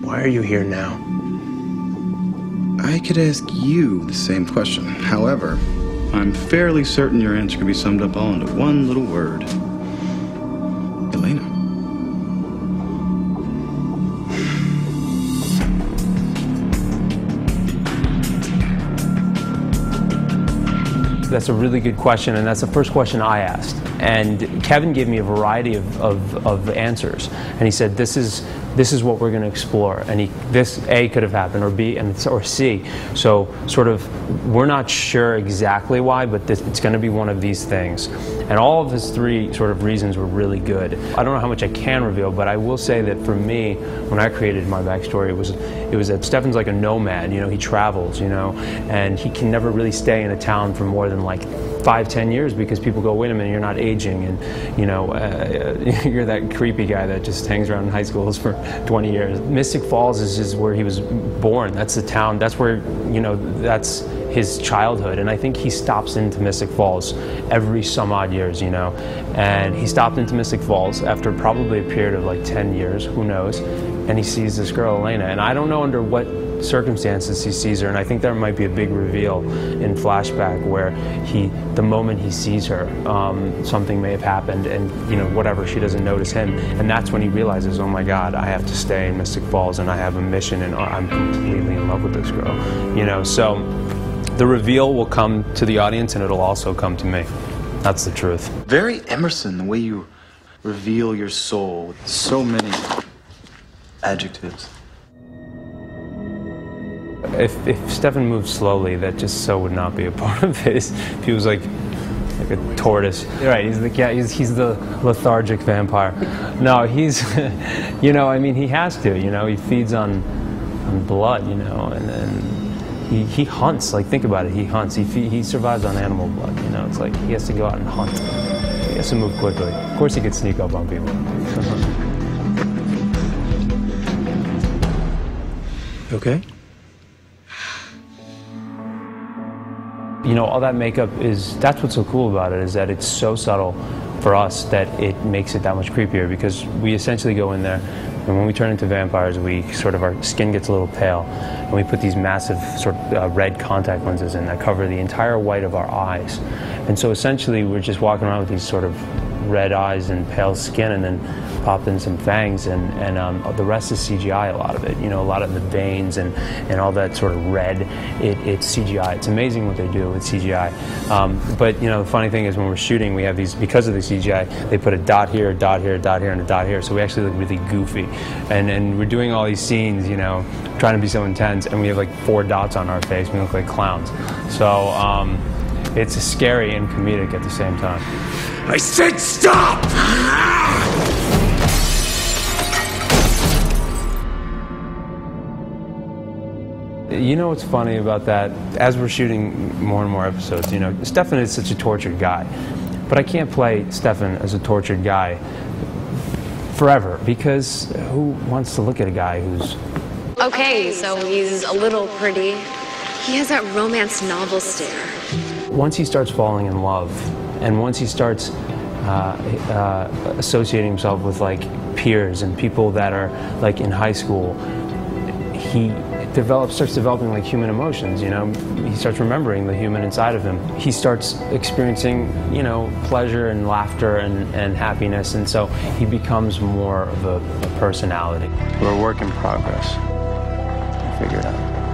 Why are you here now? I could ask you the same question. However, I'm fairly certain your answer can be summed up all into one little word. Elena. That's a really good question, and that's the first question I asked. And Kevin gave me a variety of answers, and he said, this is what we're going to explore. And this A could have happened, or B, or C. So sort of, we're not sure exactly why, but it's going to be one of these things. And all of his three sort of reasons were really good. I don't know how much I can reveal, but I will say that for me, when I created my backstory, it was that Stefan's like a nomad. You know, he travels, you know, and he can never really stay in a town for more than like 5-10 years, because people go, wait a minute, you're not aging, and you know, you're that creepy guy that just hangs around in high schools for 20 years. Mystic Falls is just where he was born. That's the town. That's where, you know, that's his childhood. And I think he stops into Mystic Falls every some odd years, you know. And he stopped into Mystic Falls after probably a period of like 10 years, who knows. And he sees this girl, Elena. And I don't know under what circumstances he sees her, and I think there might be a big reveal in flashback where the moment he sees her, something may have happened, and you know, whatever, she doesn't notice him, and that's when he realizes, oh my God, I have to stay in Mystic Falls, and I have a mission, and I'm completely in love with this girl, you know. So the reveal will come to the audience, and it'll also come to me. That's the truth. Very Emerson, the way you reveal your soul with so many adjectives. If Stefan moved slowly, that just so would not be a part of his. If he was like a tortoise. Right, he's the lethargic vampire. No, he's, you know, I mean, he has to, you know, he feeds on blood, you know, and then he hunts. Like, think about it, he hunts. He survives on animal blood, you know. It's like he has to go out and hunt. He has to move quickly. Of course he could sneak up on people. Okay. You know, all that makeup that's what's so cool about it, is that it's so subtle for us that it makes it that much creepier, because we essentially go in there, and when we turn into vampires, our skin gets a little pale, and we put these massive sort of red contact lenses in that cover the entire white of our eyes. And so essentially we're just walking around with these sort of red eyes and pale skin, and then pop in some fangs, and the rest is CGI, a lot of it. You know, a lot of the veins and all that sort of red, it's CGI. It's amazing what they do with CGI. But, you know, the funny thing is when we're shooting, we have these, because of the CGI, they put a dot here, a dot here, a dot here, and a dot here, so we actually look really goofy. And we're doing all these scenes, you know, trying to be so intense, and we have like 4 dots on our face. We look like clowns. So it's scary and comedic at the same time. I said stop! You know what's funny about that? As we're shooting more and more episodes, you know, Stefan is such a tortured guy. But I can't play Stefan as a tortured guy forever, because who wants to look at a guy who's... Okay, so he's a little pretty. He has that romance novel stare. Once he starts falling in love, and once he starts associating himself with like peers and people that are like in high school, he starts developing like human emotions, you know. He starts remembering the human inside of him. He starts experiencing, you know, pleasure and laughter and happiness, and so he becomes more of a personality. We're a work in progress. We'll figure it out.